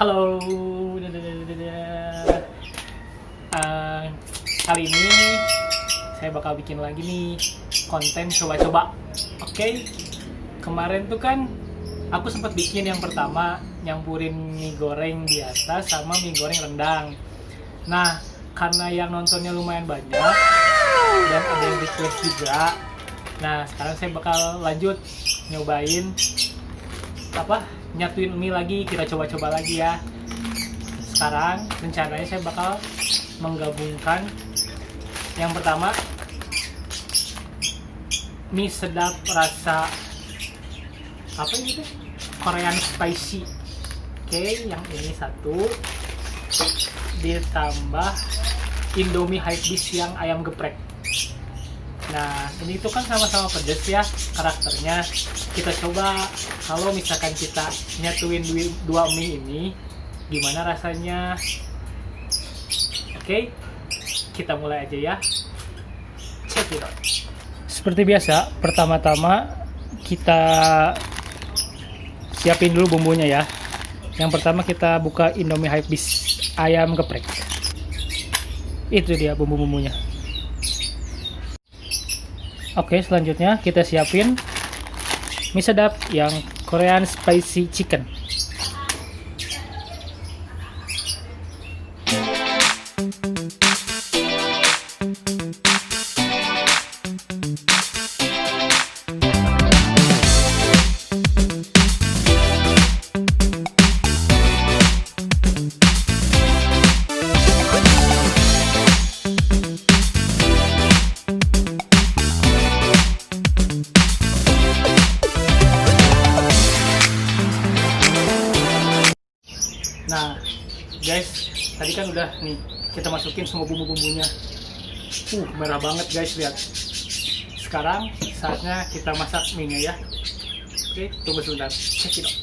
Halo. Kali ini saya bakal bikin lagi nih konten coba-coba. Oke. Kemarin tuh kan aku sempat bikin yang pertama nyampurin mie goreng biasa sama mie goreng rendang. Nah, karena yang nontonnya lumayan banyak dan ada yang request juga. Nah, sekarang saya bakal lanjut nyobain nyatuin mie lagi, kita coba-coba lagi ya. Sekarang rencananya saya bakal menggabungkan yang pertama mie sedap rasa Korean spicy. Oke, yang ini satu ditambah Indomie Hypebeast yang ayam geprek. Nah, ini tuh kan sama-sama pedes ya karakternya. Kita coba kalau misalkan kita nyatuin dua mie ini, gimana rasanya? Oke, kita mulai aja ya. Check it out. Seperti biasa, pertama-tama kita siapin dulu bumbunya ya. Yang pertama kita buka Indomie Hypebeast ayam geprek. Itu dia bumbu-bumbunya. Oke, selanjutnya kita siapin mie sedap yang Korean spicy chicken. Nah, guys, tadi kan udah nih kita masukin semua bumbu-bumbunya. Merah banget guys, lihat. Sekarang saatnya kita masak mie-nya ya. Oke, tunggu sebentar. Check it out.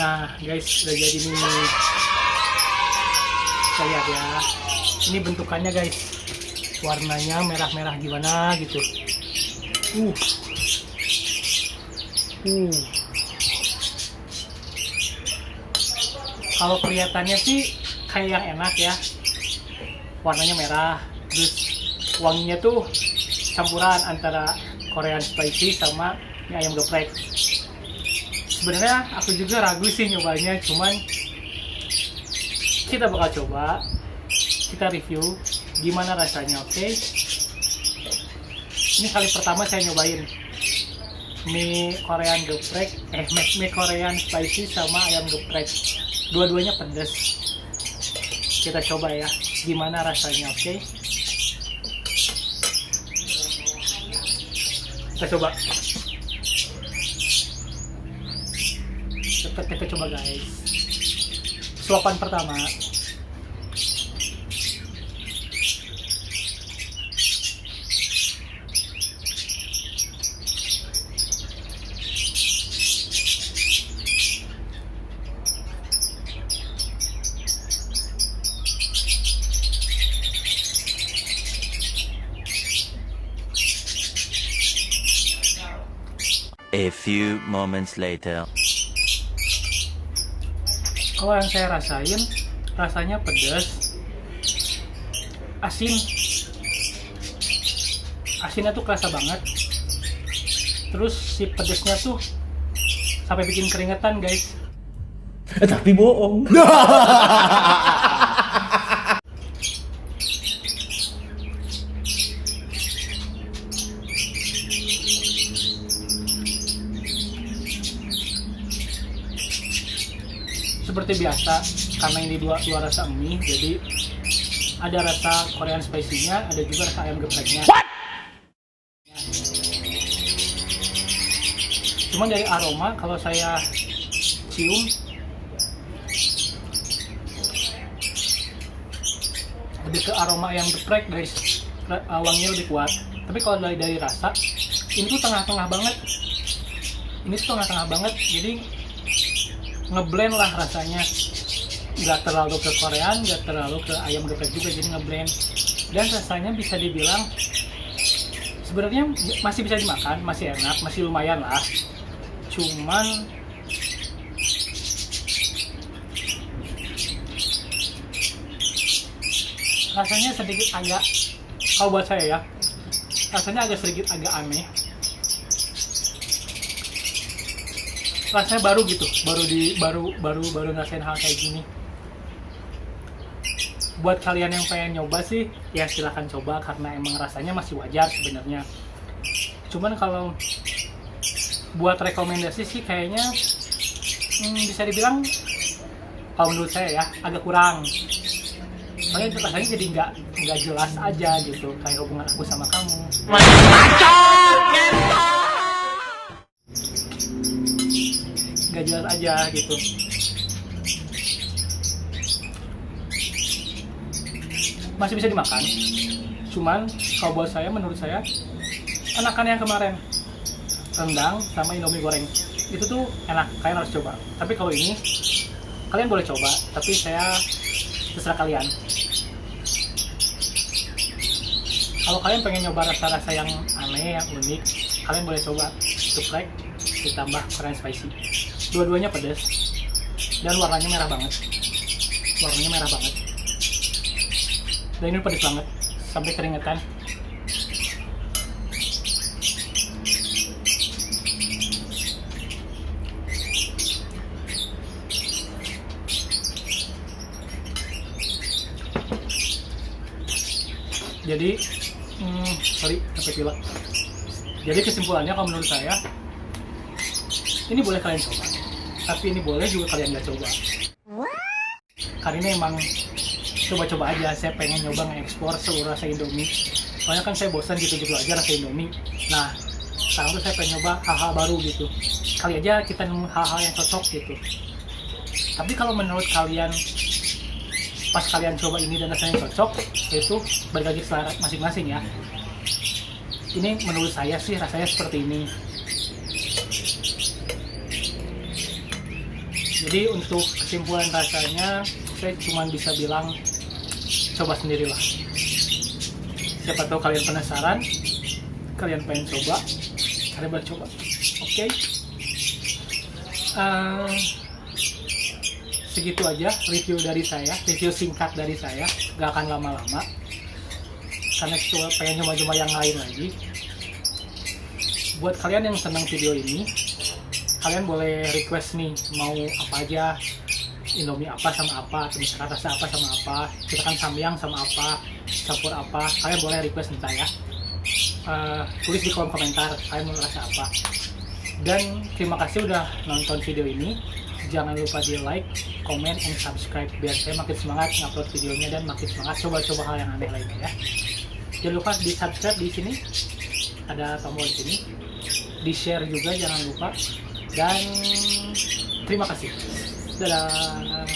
Nah guys, udah jadi nih. Kita lihat ya. Ini bentukannya guys. Warnanya merah-merah gimana gitu. Kalau kelihatannya sih kayak yang enak ya. Warnanya merah. Terus wanginya tuh campuran antara Korean spicy sama mie ayam geprek. Sebenarnya aku juga ragu sih nyobanya, cuman kita bakal coba, kita review gimana rasanya. Oke. Ini kali pertama saya nyobain mie Korean geprek, mie Korean spicy sama ayam geprek. Dua-duanya pedas. Kita coba ya, gimana rasanya. Oke. Kita coba. Kita coba guys. Suapan pertama. A few moments later. Kalau yang saya rasain, rasanya pedas, asin. Asinnya tuh kerasa banget. Terus si pedasnya tuh sampai bikin keringetan guys. Tapi bohong. Seperti biasa, karena ini dua rasa mie, jadi ada rasa Korean spicy-nya, ada juga rasa ayam gepreknya. Cuman dari aroma, kalau saya cium, lebih ke aroma ayam geprek guys. Wanginya lebih kuat. Tapi kalau dari rasa ini tuh tengah-tengah banget. Ini tuh tengah-tengah banget, jadi ngeblend lah rasanya. Nggak terlalu ke Korean, nggak terlalu ke ayam geprek juga, jadi ngeblend. Dan rasanya bisa dibilang sebenarnya masih bisa dimakan, masih enak, masih lumayan lah. Cuman rasanya sedikit agak, kalau buat saya ya, rasanya sedikit agak aneh. Rasanya baru gitu, baru ngerasain hal kayak gini. Buat kalian yang pengen nyoba sih, ya silahkan coba karena emang rasanya masih wajar sebenarnya. Cuman kalau buat rekomendasi sih kayaknya bisa dibilang, kalau menurut saya ya agak kurang. Soalnya rasanya jadi nggak jelas aja gitu, kayak hubungan aku sama kamu. Nggak jelas aja gitu. Masih bisa dimakan, cuman kalau buat saya, menurut saya enakan yang kemarin, rendang sama indomie goreng. Itu tuh enak, kalian harus coba. Tapi kalau ini kalian boleh coba, tapi saya terserah kalian. Kalau kalian pengen nyoba rasa-rasa yang aneh, yang unik, kalian boleh coba geprek ditambah Korean spicy. Dua-duanya pedas dan warnanya merah banget. Dan ini pedas banget sampai keringetan. Jadi sampai pilek. Jadi kesimpulannya kalau menurut saya, ini boleh kalian coba, tapi ini boleh juga kalian nggak coba. Karena ini emang coba-coba aja. Saya pengen nyoba nge-explore seluruh rasa Indomie. Soalnya kan saya bosan gitu-gitu aja rasa Indomie. Nah, sekarang tuh saya pengen nyoba hal-hal baru gitu. Kali aja kita nemu hal-hal yang cocok gitu. Tapi kalau menurut kalian, pas kalian coba ini dan rasanya cocok, itu balik lagi selera masing-masing ya. Ini menurut saya sih rasanya seperti ini. Jadi untuk kesimpulan rasanya, saya cuma bisa bilang coba sendirilah. Siapa tahu kalian penasaran, kalian pengen coba, kalian boleh coba. Oke. Segitu aja review dari saya, review singkat dari saya, gak akan lama-lama karena saya pengen nyoba-nyoba yang lain lagi. Buat kalian yang senang video ini, kalian boleh request nih mau apa aja, Indomie apa sama apa, atau misalkan rasa apa sama apa, misalkan samyang sama apa, campur apa, kalian boleh request entah ya. Tulis di kolom komentar kalian mau rasa apa. Dan terima kasih udah nonton video ini. Jangan lupa di like, comment, and subscribe biar saya makin semangat ngupload videonya dan makin semangat coba-coba hal yang aneh lainnya ya. Jangan lupa di subscribe di sini, ada tombol di sini, di share juga jangan lupa, dan terima kasih. Dadah.